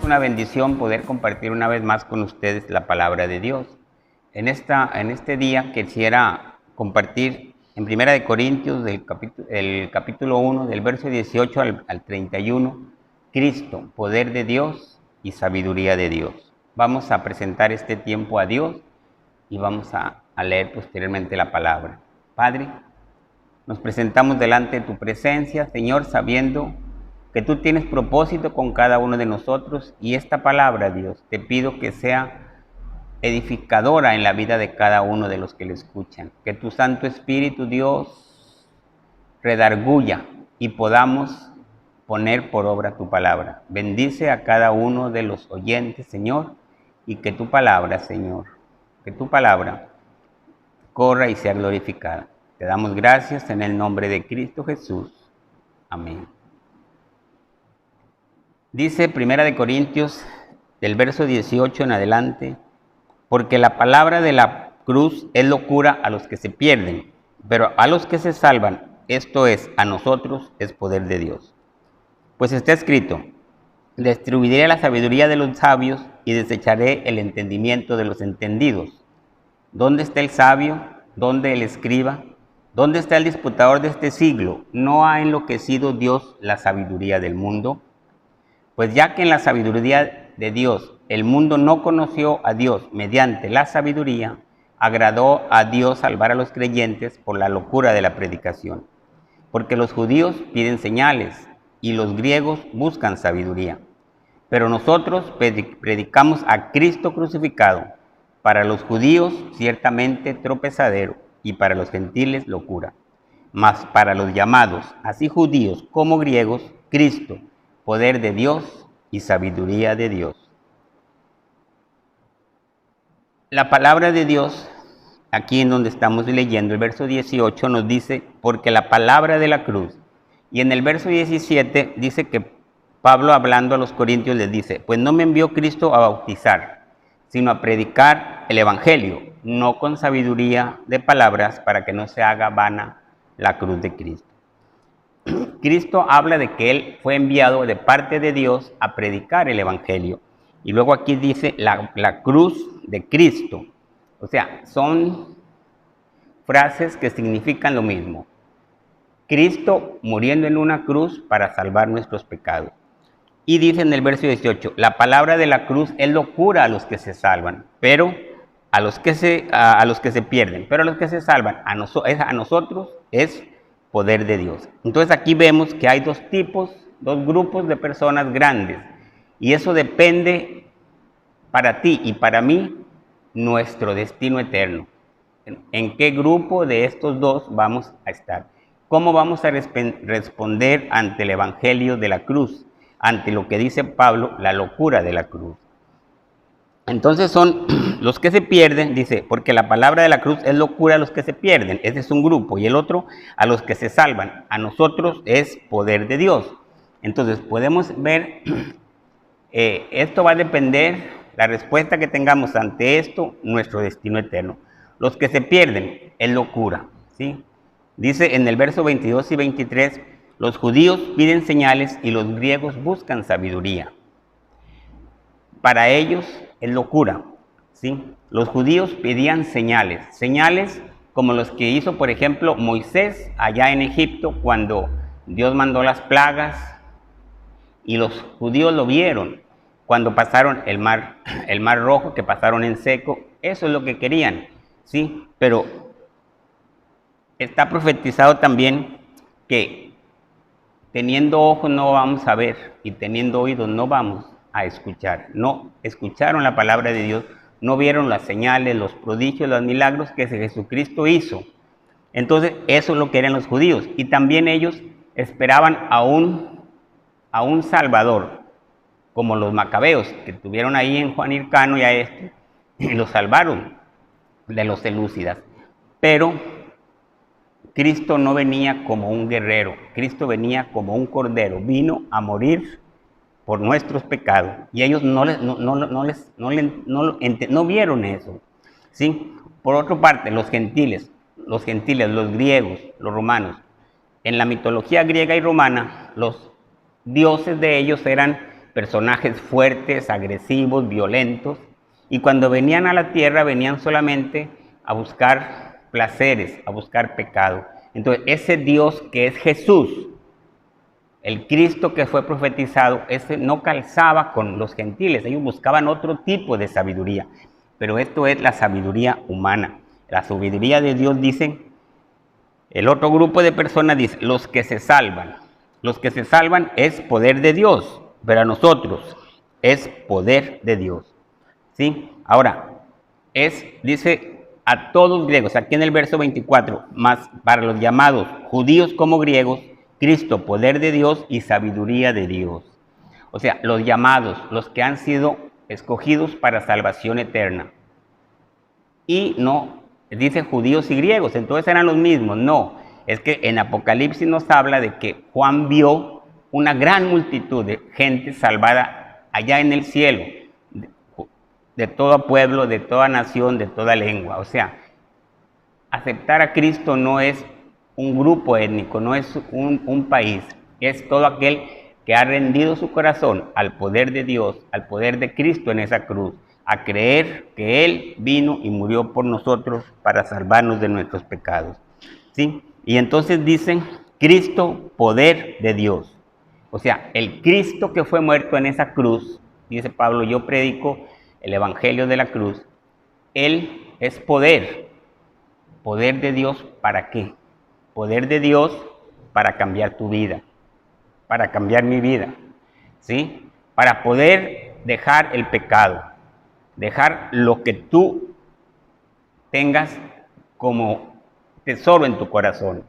una bendición poder compartir una vez más con ustedes la palabra de Dios. En este día quisiera compartir en 1 Corintios, el capítulo 1, del verso 18 al 31, Cristo, poder de Dios y sabiduría de Dios. Vamos a presentar este tiempo a Dios y vamos a leer posteriormente la palabra. Padre, nos presentamos delante de tu presencia, Señor, sabiendo que tú tienes propósito con cada uno de nosotros, y esta palabra, Dios, te pido que sea edificadora en la vida de cada uno de los que le escuchan. Que tu Santo Espíritu, Dios, redarguya y podamos poner por obra tu palabra. Bendice a cada uno de los oyentes, Señor, y que tu palabra, Señor, que tu palabra corra y sea glorificada. Te damos gracias en el nombre de Cristo Jesús. Amén. Dice 1 Corintios, del verso 18 en adelante, porque la palabra de la cruz es locura a los que se pierden, pero a los que se salvan, esto es, a nosotros, es poder de Dios. Pues está escrito, destruiré la sabiduría de los sabios y desecharé el entendimiento de los entendidos. ¿Dónde está el sabio? ¿Dónde el escriba? ¿Dónde está el disputador de este siglo? ¿No ha enloquecido Dios la sabiduría del mundo? Pues ya que en la sabiduría de Dios el mundo no conoció a Dios mediante la sabiduría, agradó a Dios salvar a los creyentes por la locura de la predicación. Porque los judíos piden señales y los griegos buscan sabiduría. Pero nosotros predicamos a Cristo crucificado, para los judíos ciertamente tropezadero y para los gentiles locura. Mas para los llamados, así judíos como griegos, Cristo, poder de Dios y sabiduría de Dios. La palabra de Dios, aquí en donde estamos leyendo, el verso 18 nos dice, porque la palabra de la cruz. Y en el verso 17 dice que Pablo, hablando a los corintios, les dice, pues no me envió Cristo a bautizar, sino a predicar el evangelio, no con sabiduría de palabras, para que no se haga vana la cruz de Cristo. Cristo habla de que Él fue enviado de parte de Dios a predicar el evangelio. Y luego aquí dice la cruz de Cristo. O sea, son frases que significan lo mismo. Cristo muriendo en una cruz para salvar nuestros pecados. Y dice en el verso 18, la palabra de la cruz es locura a los que se salvan, pero a los que se pierden. Pero a los que se salvan, a nosotros es poder de Dios. Entonces aquí vemos que hay dos grupos de personas grandes, y eso depende para ti y para mí nuestro destino eterno. ¿En qué grupo de estos dos vamos a estar? ¿Cómo vamos a responder ante el evangelio de la cruz? Ante lo que dice Pablo, la locura de la cruz. Entonces son los que se pierden, dice, porque la palabra de la cruz es locura a los que se pierden. Ese es un grupo. Y el otro, a los que se salvan. A nosotros es poder de Dios. Entonces podemos ver, esto va a depender, la respuesta que tengamos ante esto, nuestro destino eterno. Los que se pierden es locura, ¿sí? Dice en el verso 22 y 23, los judíos piden señales y los griegos buscan sabiduría. Para ellos es locura, ¿sí? Los judíos pedían señales como los que hizo, por ejemplo, Moisés allá en Egipto cuando Dios mandó las plagas y los judíos lo vieron cuando pasaron el mar Rojo, que pasaron en seco. Eso es lo que querían, ¿sí? Pero está profetizado también que teniendo ojos no vamos a ver y teniendo oídos no vamos a escuchar. No escucharon la palabra de Dios, no vieron las señales, los prodigios, los milagros que Jesucristo hizo. Entonces eso es lo que eran los judíos, y también ellos esperaban a un Salvador, como los macabeos que tuvieron ahí en Juan Hircano y los salvaron de los selúcidas. Pero Cristo no venía como un guerrero, Cristo venía como un cordero, vino a morir por nuestros pecados, y ellos no vieron eso, ¿sí? Por otra parte, los gentiles, los griegos, los romanos, en la mitología griega y romana, los dioses de ellos eran personajes fuertes, agresivos, violentos, y cuando venían a la tierra venían solamente a buscar placeres, a buscar pecado. Entonces, ese Dios que es Jesús, el Cristo que fue profetizado, ese no calzaba con los gentiles, ellos buscaban otro tipo de sabiduría, pero esto es la sabiduría humana. La sabiduría de Dios, dicen, el otro grupo de personas dice, los que se salvan. Los que se salvan es poder de Dios, pero a nosotros es poder de Dios. ¿Sí? Ahora, dice a todos griegos, aquí en el verso 24, más para los llamados judíos como griegos, Cristo, poder de Dios y sabiduría de Dios. O sea, los llamados, los que han sido escogidos para salvación eterna. Y no, dice judíos y griegos, entonces eran los mismos. No, es que en Apocalipsis nos habla de que Juan vio una gran multitud de gente salvada allá en el cielo, de todo pueblo, de toda nación, de toda lengua. O sea, aceptar a Cristo no es un grupo étnico, no es un país, es todo aquel que ha rendido su corazón al poder de Dios, al poder de Cristo en esa cruz, a creer que Él vino y murió por nosotros para salvarnos de nuestros pecados. ¿Sí? Y entonces dicen, Cristo, poder de Dios. O sea, el Cristo que fue muerto en esa cruz, dice Pablo, yo predico el evangelio de la cruz, Él es poder. ¿Poder de Dios para qué? Poder de Dios para cambiar tu vida, para cambiar mi vida, ¿sí? Para poder dejar el pecado, dejar lo que tú tengas como tesoro en tu corazón,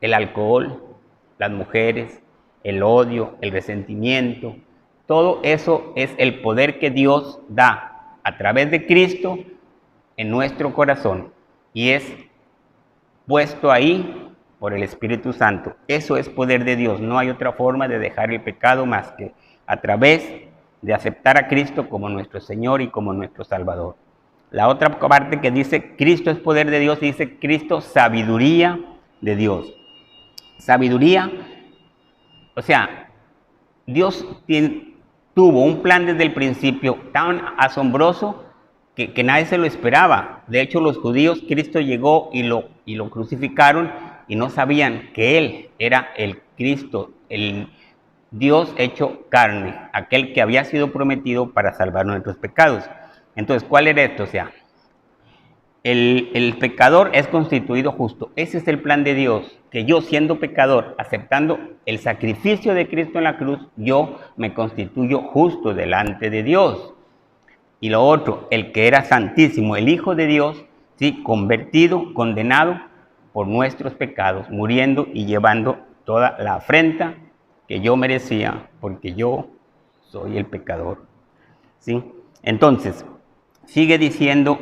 el alcohol, las mujeres, el odio, el resentimiento, todo eso es el poder que Dios da a través de Cristo en nuestro corazón y es puesto ahí por el Espíritu Santo. Eso es poder de Dios. No hay otra forma de dejar el pecado más que a través de aceptar a Cristo como nuestro Señor y como nuestro Salvador. La otra parte que dice Cristo es poder de Dios, dice Cristo sabiduría de Dios. Sabiduría, o sea, Dios tuvo un plan desde el principio tan asombroso que nadie se lo esperaba. De hecho, los judíos, Cristo llegó y lo crucificaron y no sabían que Él era el Cristo, el Dios hecho carne, aquel que había sido prometido para salvar nuestros pecados. Entonces, ¿cuál era esto? O sea, el pecador es constituido justo. Ese es el plan de Dios, que yo siendo pecador, aceptando el sacrificio de Cristo en la cruz, yo me constituyo justo delante de Dios. Y lo otro, el que era santísimo, el Hijo de Dios, ¿sí? Convertido, condenado por nuestros pecados, muriendo y llevando toda la afrenta que yo merecía, porque yo soy el pecador. ¿Sí? Entonces, sigue diciendo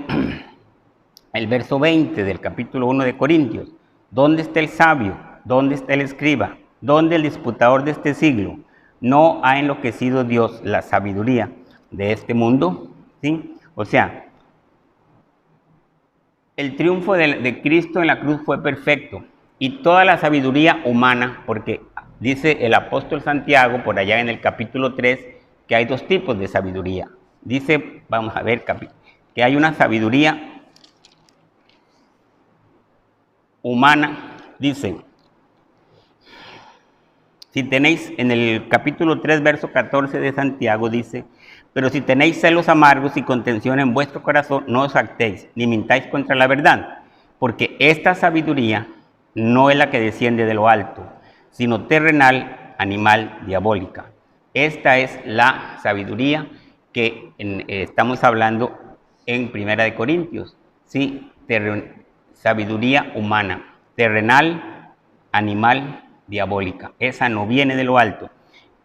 el verso 20 del capítulo 1 de Corintios, ¿dónde está el sabio? ¿Dónde está el escriba? ¿Dónde el disputador de este siglo? ¿No ha enloquecido Dios la sabiduría de este mundo? ¿Sí? O sea, el triunfo de Cristo en la cruz fue perfecto y toda la sabiduría humana, porque dice el apóstol Santiago por allá en el capítulo 3 que hay dos tipos de sabiduría. Dice, vamos a ver, que hay una sabiduría humana, dice, si tenéis, en el capítulo 3, verso 14 de Santiago, dice, pero si tenéis celos amargos y contención en vuestro corazón, no os jactéis, ni mintáis contra la verdad, porque esta sabiduría no es la que desciende de lo alto, sino terrenal, animal, diabólica. Esta es la sabiduría que estamos hablando en Primera de Corintios, ¿sí? Sabiduría humana, terrenal, animal, diabólica. Esa no viene de lo alto.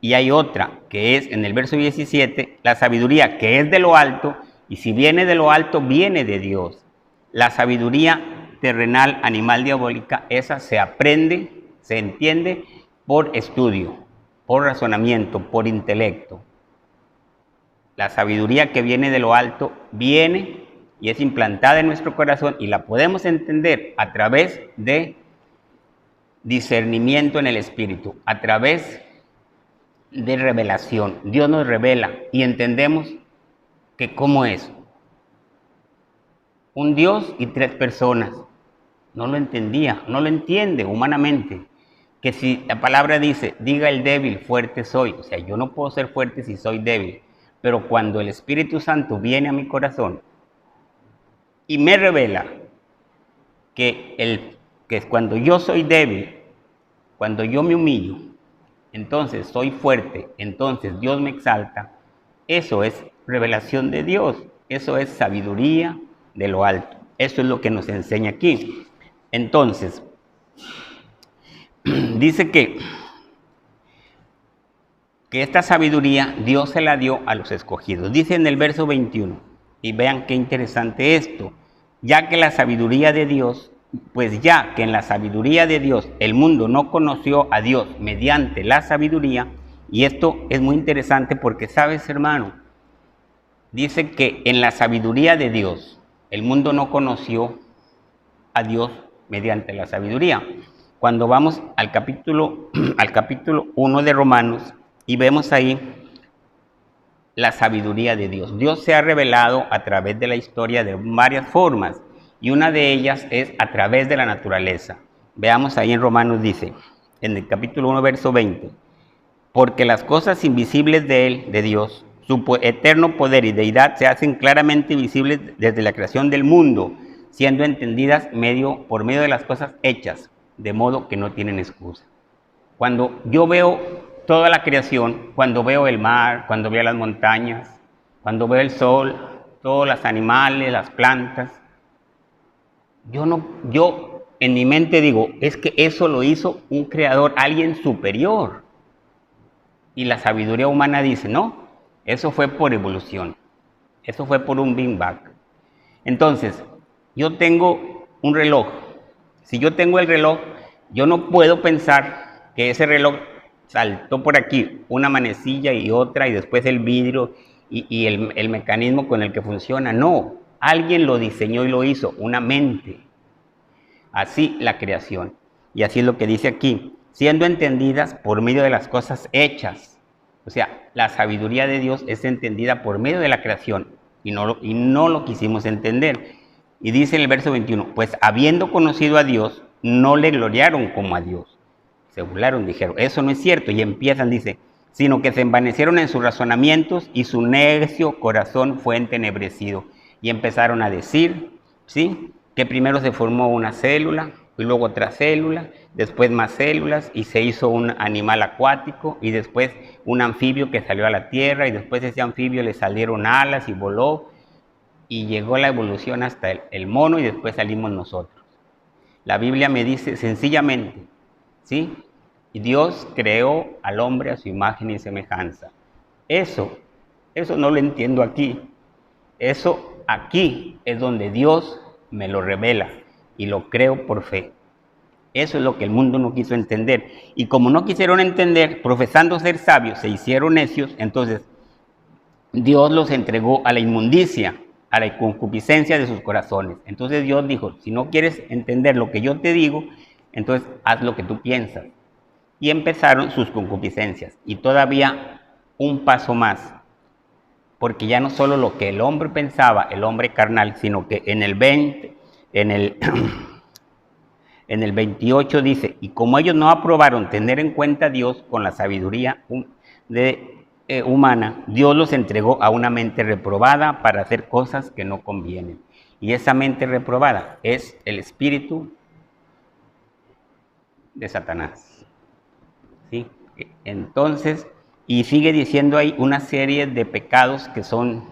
Y hay otra que es en el verso 17, la sabiduría que es de lo alto, y si viene de lo alto, viene de Dios. La sabiduría terrenal, animal, diabólica, esa se aprende, se entiende por estudio, por razonamiento, por intelecto. La sabiduría que viene de lo alto viene y es implantada en nuestro corazón y la podemos entender a través de discernimiento en el espíritu, a través de revelación. Dios nos revela y entendemos que cómo es. Un Dios y tres personas. No lo entendía, no lo entiende humanamente. Que si la palabra dice, diga el débil, fuerte soy. O sea, yo no puedo ser fuerte si soy débil. Pero cuando el Espíritu Santo viene a mi corazón y me revela que cuando yo soy débil, cuando yo me humillo, entonces soy fuerte, entonces Dios me exalta, eso es revelación de Dios, eso es sabiduría de lo alto. Eso es lo que nos enseña aquí. Entonces, dice que esta sabiduría Dios se la dio a los escogidos. Dice en el verso 21, y vean qué interesante esto, ya que la sabiduría de Dios, pues ya que en la sabiduría de Dios el mundo no conoció a Dios mediante la sabiduría, y esto es muy interesante porque, ¿sabes, hermano? Dice que en la sabiduría de Dios el mundo no conoció a Dios mediante la sabiduría. Cuando vamos al capítulo 1 de Romanos y vemos ahí la sabiduría de Dios. Dios se ha revelado a través de la historia de varias formas y una de ellas es a través de la naturaleza. Veamos ahí en Romanos dice, en el capítulo 1, verso 20, porque las cosas invisibles de Él, de Dios, su eterno poder y deidad se hacen claramente visibles desde la creación del mundo, siendo entendidas por medio de las cosas hechas, de modo que no tienen excusa. Cuando yo veo toda la creación, cuando veo el mar, cuando veo las montañas, cuando veo el sol, todos los animales, las plantas, yo en mi mente digo, es que eso lo hizo un creador, alguien superior. Y la sabiduría humana dice, no, eso fue por evolución, eso fue por un Big Bang. Entonces, yo tengo un reloj. Si yo tengo el reloj, yo no puedo pensar que ese reloj saltó por aquí una manecilla y otra y después el vidrio y el mecanismo con el que funciona. No, alguien lo diseñó y lo hizo, una mente. Así la creación. Y así es lo que dice aquí, siendo entendidas por medio de las cosas hechas. O sea, la sabiduría de Dios es entendida por medio de la creación y no lo quisimos entender. Y dice en el verso 21, pues habiendo conocido a Dios, no le gloriaron como a Dios. Se burlaron, dijeron, eso no es cierto. Y empiezan, dice, sino que se envanecieron en sus razonamientos y su necio corazón fue entenebrecido. Y empezaron a decir, ¿sí?, que primero se formó una célula, y luego otra célula, después más células, y se hizo un animal acuático, y después un anfibio que salió a la tierra, y después ese anfibio le salieron alas y voló, y llegó la evolución hasta el mono, y después salimos nosotros. La Biblia me dice sencillamente, ¿sí?, y Dios creó al hombre a su imagen y semejanza. Eso no lo entiendo aquí. Eso aquí es donde Dios me lo revela y lo creo por fe. Eso es lo que el mundo no quiso entender. Y como no quisieron entender, profesando ser sabios, se hicieron necios, entonces Dios los entregó a la inmundicia, a la concupiscencia de sus corazones. Entonces Dios dijo, si no quieres entender lo que yo te digo, entonces haz lo que tú piensas. Y empezaron sus concupiscencias. Y todavía un paso más. Porque ya no solo lo que el hombre pensaba, el hombre carnal, sino que en el 28 dice, y como ellos no aprobaron tener en cuenta a Dios con la sabiduría humana, Dios los entregó a una mente reprobada para hacer cosas que no convienen. Y esa mente reprobada es el espíritu de Satanás. ¿Sí? Entonces, y sigue diciendo ahí una serie de pecados que son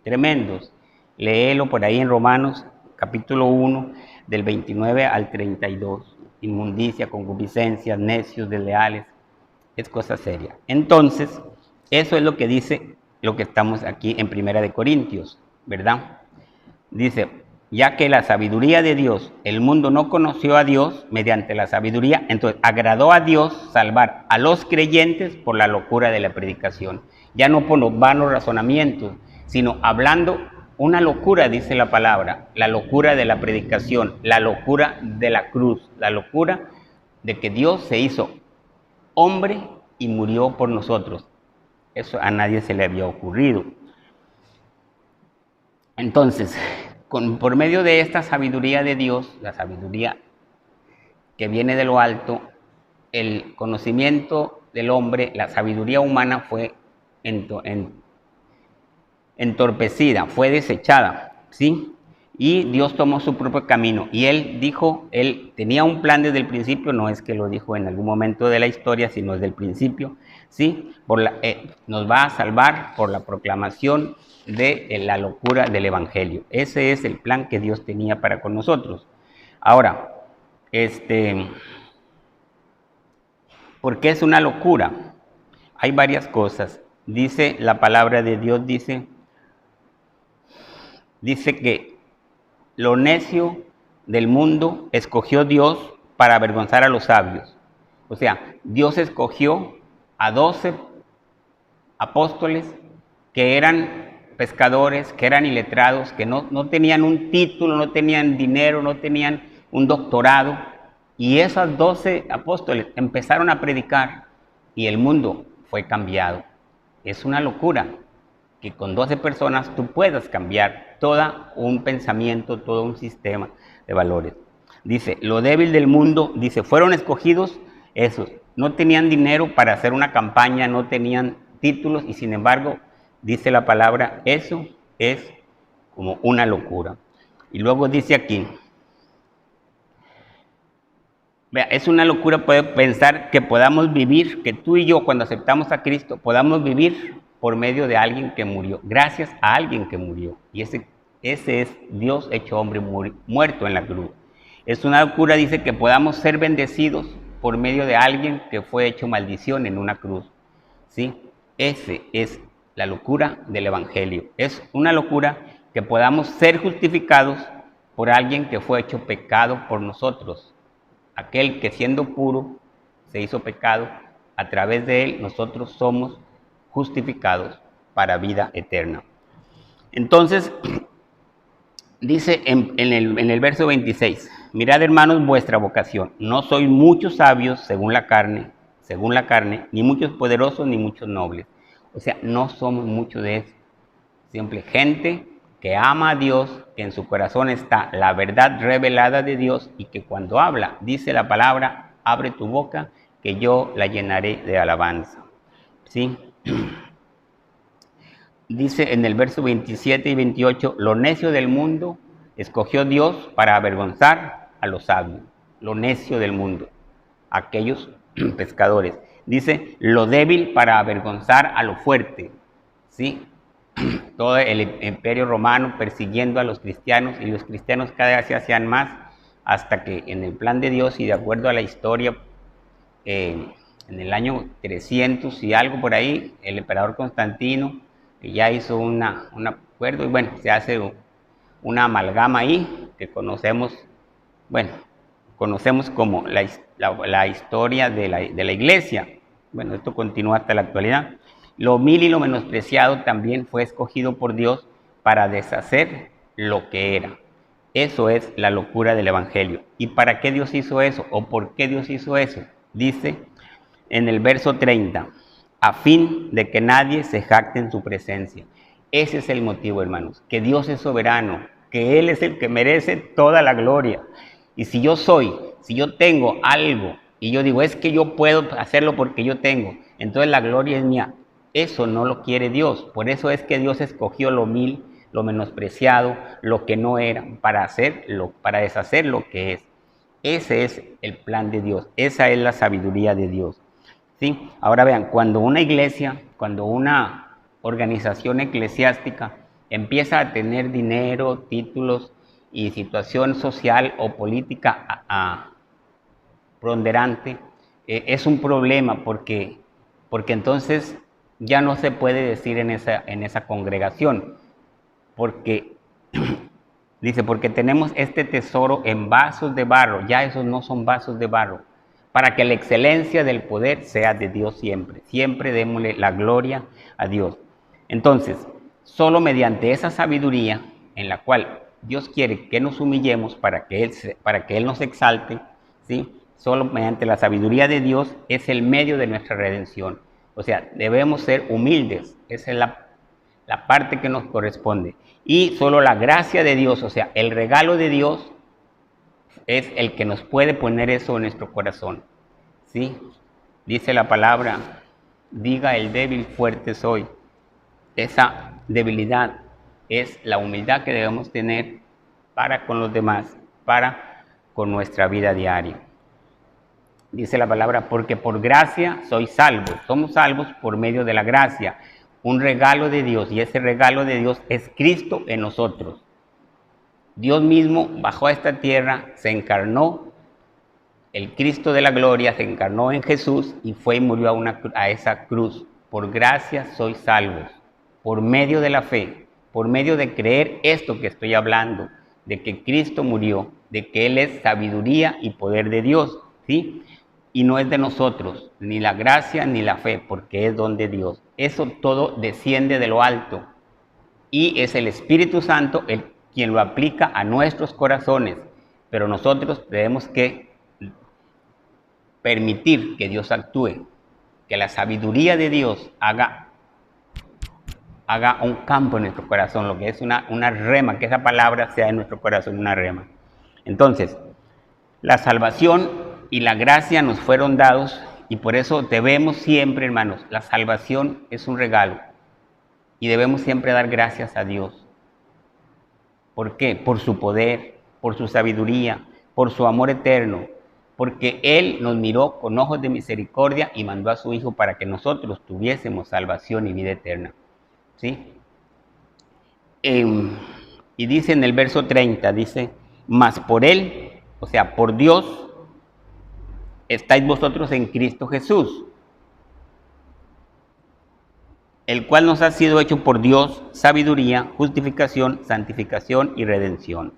tremendos. Léelo por ahí en Romanos capítulo 1, del 29 al 32. Inmundicia, concupiscencia, necios, desleales. Es cosa seria. Entonces, eso es lo que dice lo que estamos aquí en Primera de Corintios, ¿verdad? Dice, ya que la sabiduría de Dios, el mundo no conoció a Dios mediante la sabiduría, entonces agradó a Dios salvar a los creyentes por la locura de la predicación. Ya no por los vanos razonamientos, sino hablando una locura, dice la palabra, la locura de la predicación, la locura de la cruz, la locura de que Dios se hizo hombre y murió por nosotros. Eso a nadie se le había ocurrido. Entonces, por medio de esta sabiduría de Dios, la sabiduría que viene de lo alto, el conocimiento del hombre, la sabiduría humana fue entorpecida, fue desechada, ¿sí? Y Dios tomó su propio camino. Y Él dijo, Él tenía un plan desde el principio, no es que lo dijo en algún momento de la historia, sino desde el principio, ¿sí? Nos va a salvar por la proclamación de la locura del Evangelio. Ese es el plan que Dios tenía para con nosotros. Ahora, ¿por qué es una locura? Hay varias cosas. Dice la palabra de Dios, dice que lo necio del mundo escogió Dios para avergonzar a los sabios. O sea, Dios escogió a 12 apóstoles que eran pescadores, que eran iletrados, que no tenían un título, no tenían dinero, no tenían un doctorado. Y esos 12 apóstoles empezaron a predicar y el mundo fue cambiado. Es una locura que con 12 personas tú puedas cambiar todo un pensamiento, todo un sistema de valores. Dice, lo débil del mundo, dice, fueron escogidos esos. No tenían dinero para hacer una campaña, no tenían títulos y sin embargo, dice la palabra, eso es como una locura. Y luego dice aquí, vea, es una locura poder pensar que podamos vivir, que tú y yo cuando aceptamos a Cristo podamos vivir por medio de alguien que murió, gracias a alguien que murió. Y ese es Dios hecho hombre muerto en la cruz. Es una locura, dice, que podamos ser bendecidos por medio de alguien que fue hecho maldición en una cruz. ¿Sí? Ese es la locura del Evangelio. Es una locura que podamos ser justificados por alguien que fue hecho pecado por nosotros. Aquel que siendo puro se hizo pecado, a través de él nosotros somos justificados para vida eterna. Entonces, dice en el verso 26, mirad hermanos vuestra vocación, no sois muchos sabios según la carne, ni muchos poderosos, ni muchos nobles. O sea, no somos muchos de eso. Simple gente que ama a Dios, que en su corazón está la verdad revelada de Dios y que cuando habla, dice la palabra, abre tu boca, que yo la llenaré de alabanza. ¿Sí? Dice en el verso 27 y 28, lo necio del mundo escogió Dios para avergonzar a los sabios. Lo necio del mundo, aquellos pescadores. Dice, lo débil para avergonzar a lo fuerte. ¿Sí? Todo el imperio romano persiguiendo a los cristianos y los cristianos cada vez se hacían más hasta que en el plan de Dios y de acuerdo a la historia, en el año 300 y algo por ahí, el emperador Constantino ya hizo un acuerdo y bueno, se hace una amalgama ahí que conocemos como la historia de la iglesia. Bueno, esto continúa hasta la actualidad. Lo vil y lo menospreciado también fue escogido por Dios para deshacer lo que era. Eso es la locura del Evangelio. ¿Y para qué Dios hizo eso? ¿O por qué Dios hizo eso? Dice en el verso 30, a fin de que nadie se jacte en su presencia. Ese es el motivo, hermanos, que Dios es soberano, que Él es el que merece toda la gloria. Y si yo tengo algo y yo digo, es que yo puedo hacerlo porque yo tengo, entonces la gloria es mía. Eso no lo quiere Dios. Por eso es que Dios escogió lo vil, lo menospreciado, lo que no era, para deshacer lo que es. Ese es el plan de Dios. Esa es la sabiduría de Dios. ¿Sí? Ahora vean, cuando una iglesia, cuando una organización eclesiástica empieza a tener dinero, títulos y situación social o política ponderante, es un problema porque entonces ya no se puede decir en esa congregación, porque dice, porque tenemos este tesoro en vasos de barro, ya esos no son vasos de barro, para que la excelencia del poder sea de Dios siempre. Siempre démosle la gloria a Dios. Entonces, solo mediante esa sabiduría en la cual Dios quiere que nos humillemos para que Él nos exalte, ¿sí? solo mediante la sabiduría de Dios es el medio de nuestra redención. O sea, debemos ser humildes, esa es la parte que nos corresponde. Y solo la gracia de Dios, o sea, el regalo de Dios es el que nos puede poner eso en nuestro corazón. ¿Sí? Dice la palabra, diga el débil, fuerte soy. Esa debilidad es la humildad que debemos tener para con los demás, para con nuestra vida diaria. Dice la palabra, porque por gracia sois salvos. Somos salvos por medio de la gracia, un regalo de Dios, y ese regalo de Dios es Cristo en nosotros. Dios mismo bajó a esta tierra, se encarnó, el Cristo de la gloria se encarnó en Jesús y fue y murió a esa cruz. Por gracia sois salvos, por medio de la fe, por medio de creer esto que estoy hablando, de que Cristo murió, de que Él es sabiduría y poder de Dios, ¿sí? Y no es de nosotros, ni la gracia ni la fe, porque es don de Dios. Eso todo desciende de lo alto y es el Espíritu Santo quien lo aplica a nuestros corazones, pero nosotros tenemos que permitir que Dios actúe, que la sabiduría de Dios haga un campo en nuestro corazón, lo que es una rema, que esa palabra sea en nuestro corazón una rema. Entonces, la salvación y la gracia nos fueron dados y por eso debemos siempre, hermanos, la salvación es un regalo y debemos siempre dar gracias a Dios. ¿Por qué? Por su poder, por su sabiduría, por su amor eterno, porque Él nos miró con ojos de misericordia y mandó a su Hijo para que nosotros tuviésemos salvación y vida eterna. ¿Sí? Y dice en el verso 30, dice, mas por Él, o sea, por Dios, estáis vosotros en Cristo Jesús, el cual nos ha sido hecho por Dios sabiduría, justificación, santificación y redención.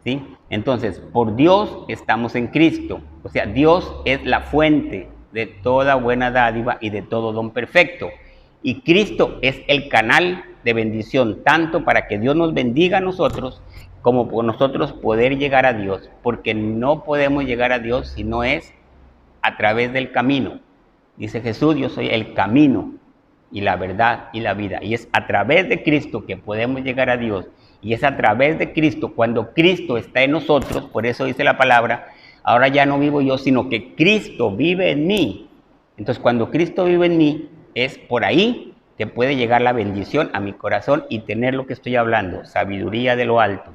¿Sí? Entonces, por Dios estamos en Cristo. O sea, Dios es la fuente de toda buena dádiva y de todo don perfecto. Y Cristo es el canal de bendición, tanto para que Dios nos bendiga a nosotros, como por nosotros poder llegar a Dios. Porque no podemos llegar a Dios si no es a través del camino. Dice Jesús, yo soy el camino y la verdad y la vida. Y es a través de Cristo que podemos llegar a Dios. Y es a través de Cristo, cuando Cristo está en nosotros, por eso dice la palabra, ahora ya no vivo yo, sino que Cristo vive en mí. Entonces, cuando Cristo vive en mí, es por ahí que puede llegar la bendición a mi corazón y tener lo que estoy hablando, sabiduría de lo alto,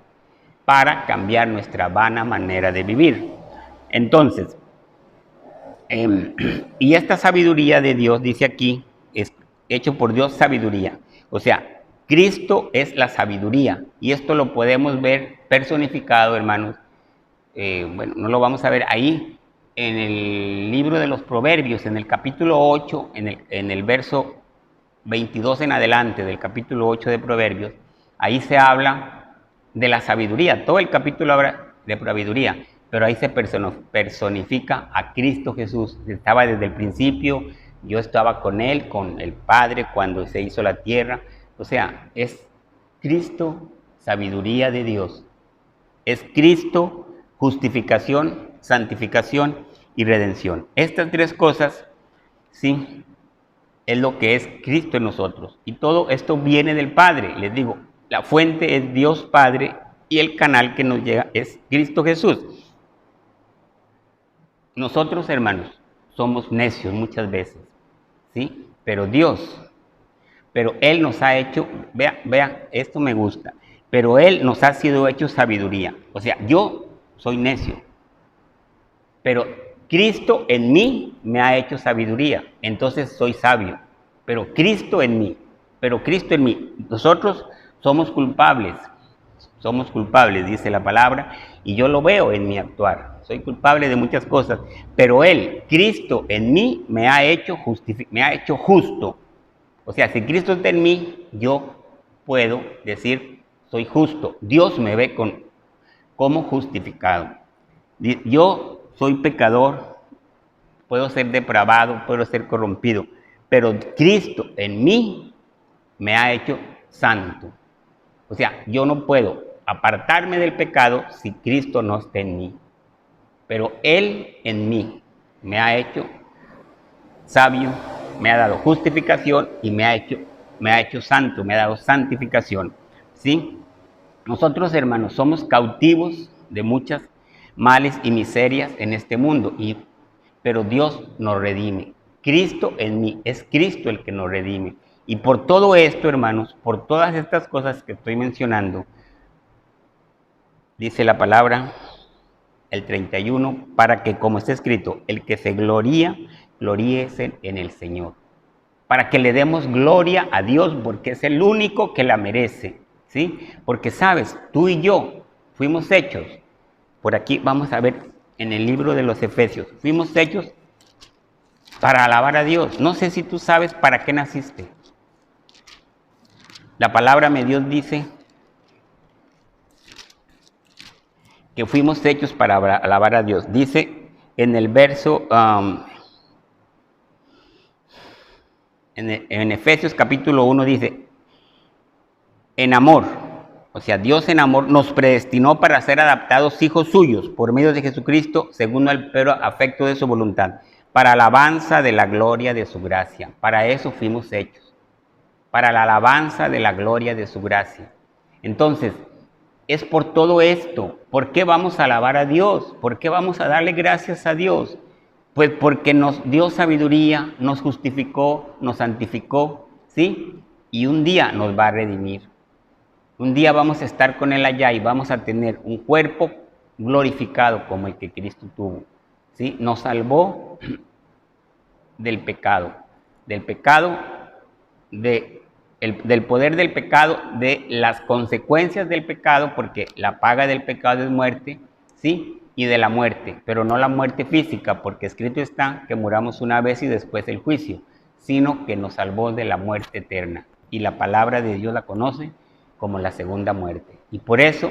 para cambiar nuestra vana manera de vivir. Entonces, y esta sabiduría de Dios, dice aquí, es hecho por Dios sabiduría. O sea, Cristo es la sabiduría y esto lo podemos ver personificado, hermanos. Bueno, no lo vamos a ver ahí en el libro de los Proverbios, en el capítulo 8, en el verso 22 en adelante del capítulo 8 de Proverbios. Ahí se habla de la sabiduría, todo el capítulo habla de sabiduría, pero ahí se personifica a Cristo Jesús. Estaba desde el principio, yo estaba con Él, con el Padre, cuando se hizo la tierra. O sea, es Cristo, sabiduría de Dios. Es Cristo, justificación, santificación y redención. Estas tres cosas, sí, es lo que es Cristo en nosotros. Y todo esto viene del Padre. Les digo, la fuente es Dios Padre y el canal que nos llega es Cristo Jesús. Nosotros, hermanos, somos necios muchas veces, ¿sí? Pero Él nos ha hecho, vea, esto me gusta, pero Él nos ha sido hecho sabiduría. O sea, yo soy necio, pero Cristo en mí me ha hecho sabiduría, entonces soy sabio. Pero Cristo en mí, nosotros somos culpables, dice la palabra, y yo lo veo en mi actuar. Soy culpable de muchas cosas, pero Él, Cristo en mí, me ha hecho justo. O sea, si Cristo está en mí, yo puedo decir, soy justo. Dios me ve como justificado. Yo soy pecador, puedo ser depravado, puedo ser corrompido, pero Cristo en mí me ha hecho santo. O sea, yo no puedo apartarme del pecado si Cristo no está en mí. pero Él en mí me ha hecho sabio, me ha dado justificación y me ha hecho santo, me ha dado santificación. ¿Sí? Nosotros, hermanos, somos cautivos de muchas males y miserias en este mundo, pero Dios nos redime. Cristo en mí, es Cristo el que nos redime. Y por todo esto, hermanos, por todas estas cosas que estoy mencionando, dice la palabra, el 31, para que, como está escrito, el que se gloría, gloríese en el Señor. Para que le demos gloria a Dios, porque es el único que la merece, ¿sí? Porque, sabes, tú y yo fuimos hechos, por aquí vamos a ver en el libro de los Efesios, fuimos hechos para alabar a Dios. No sé si tú sabes para qué naciste. La palabra de Dios dice que fuimos hechos para alabar a Dios. Dice en el verso, en Efesios capítulo 1 dice, en amor, o sea, Dios en amor nos predestinó para ser adaptados hijos suyos por medio de Jesucristo, según el pleno afecto de su voluntad, para alabanza de la gloria de su gracia. Para eso fuimos hechos, para la alabanza de la gloria de su gracia. Entonces, es por todo esto. ¿Por qué vamos a alabar a Dios? ¿Por qué vamos a darle gracias a Dios? Pues porque nos dio sabiduría, nos justificó, nos santificó, ¿sí? Y un día nos va a redimir. Un día vamos a estar con Él allá y vamos a tener un cuerpo glorificado como el que Cristo tuvo, ¿sí? Nos salvó del pecado, del poder del pecado, de las consecuencias del pecado, porque la paga del pecado es muerte, ¿sí? Y de la muerte, pero no la muerte física, porque escrito está que muramos una vez y después el juicio, sino que nos salvó de la muerte eterna. Y la palabra de Dios la conoce como la segunda muerte. Y por eso,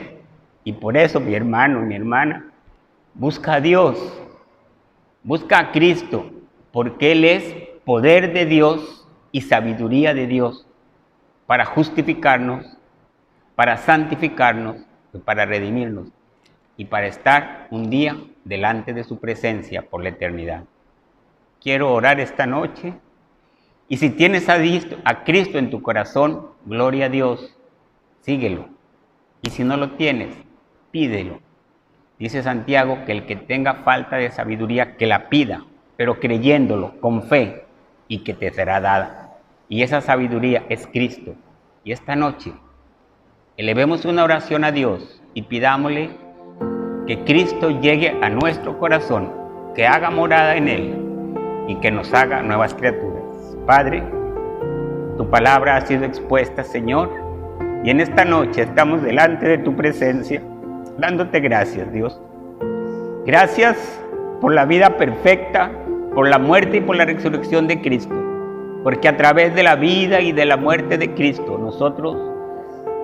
mi hermano, mi hermana, busca a Dios, busca a Cristo, porque Él es poder de Dios y sabiduría de Dios para justificarnos, para santificarnos, para redimirnos y para estar un día delante de su presencia por la eternidad. Quiero orar esta noche y si tienes a Cristo en tu corazón, gloria a Dios, síguelo. Y si no lo tienes, pídelo. Dice Santiago que el que tenga falta de sabiduría, que la pida, pero creyéndolo, con fe, y que te será dada. Y esa sabiduría es Cristo. Y esta noche, elevemos una oración a Dios y pidámosle que Cristo llegue a nuestro corazón, que haga morada en Él y que nos haga nuevas criaturas. Padre, tu palabra ha sido expuesta, Señor, y en esta noche estamos delante de tu presencia, dándote gracias, Dios. Gracias por la vida perfecta, por la muerte y por la resurrección de Cristo, porque a través de la vida y de la muerte de Cristo nosotros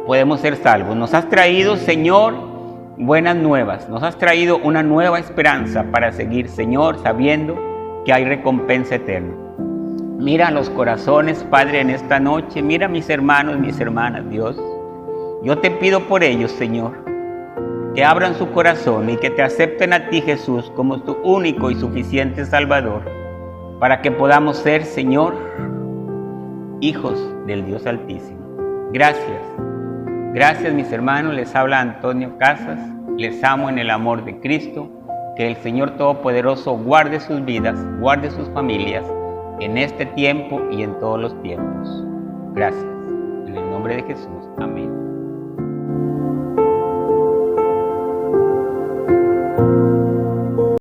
podemos ser salvos. Nos has traído, Señor, buenas nuevas, nos has traído una nueva esperanza para seguir, Señor, sabiendo que hay recompensa eterna. Mira los corazones, Padre, en esta noche, mira mis hermanos, mis hermanas, Dios. Yo te pido por ellos, Señor, que abran su corazón y que te acepten a ti, Jesús, como tu único y suficiente Salvador, para que podamos ser, Señor, hijos del Dios Altísimo. Gracias. Gracias, mis hermanos. Les habla Antonio Casas. Les amo en el amor de Cristo. Que el Señor Todopoderoso guarde sus vidas, guarde sus familias en este tiempo y en todos los tiempos. Gracias. En el nombre de Jesús. Amén.